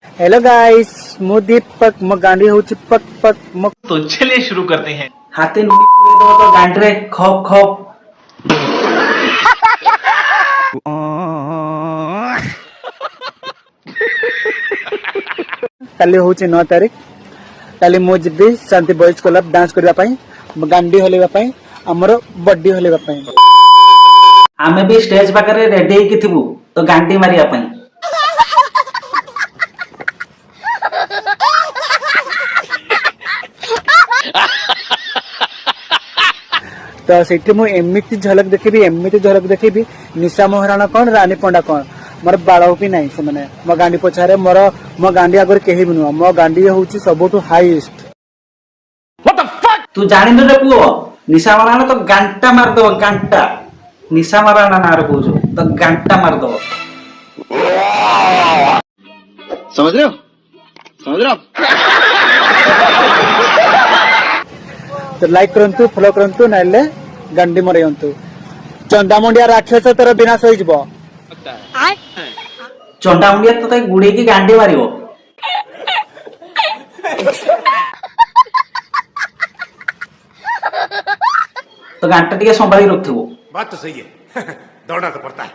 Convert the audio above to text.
Hello guys मु दीपक मो गांडी होची पक पक मो तो चलिए शुरू करते हैं। हाथे नुनी पुरे दो तो गांडरे खप खप। काली होची 9 तारीख काली मु जिबी शांति बॉयज क्लब डांस करबा पई गांडी होलेबा पई हमरो बॉडी होलेबा पई आमे भी स्टेज पाखरे रेडी हेकी थिबु तो गांडी मारिया पई। तो सेठी मु एमिति झलक देखिबी निशा मोहराना कोन रानी पंडा कोन मोर बाळो भी नाही से माने मो गांडी पछारे मो गांडी आगर केही भी नुवा मो गांडी होची सबटु हाईएस्ट। तू जानि न रे पुओ निशा माराना तो गांटा मार दो गांटा। निशा माराना नार कहूछु तो गांटा मार दो। समझ रहे हो तो लाइक करंतु फॉलो करंतु नाइले गांडी मरियंतु चंदा मुंडिया राक्षस तर विनाश होई जबो। चंडा मुंडिया तो तई गुडे की गांडी मारियो। तो गांटा टिके संभाली रखथिबो। बात तो सही है दौड़ना तो पड़ता है।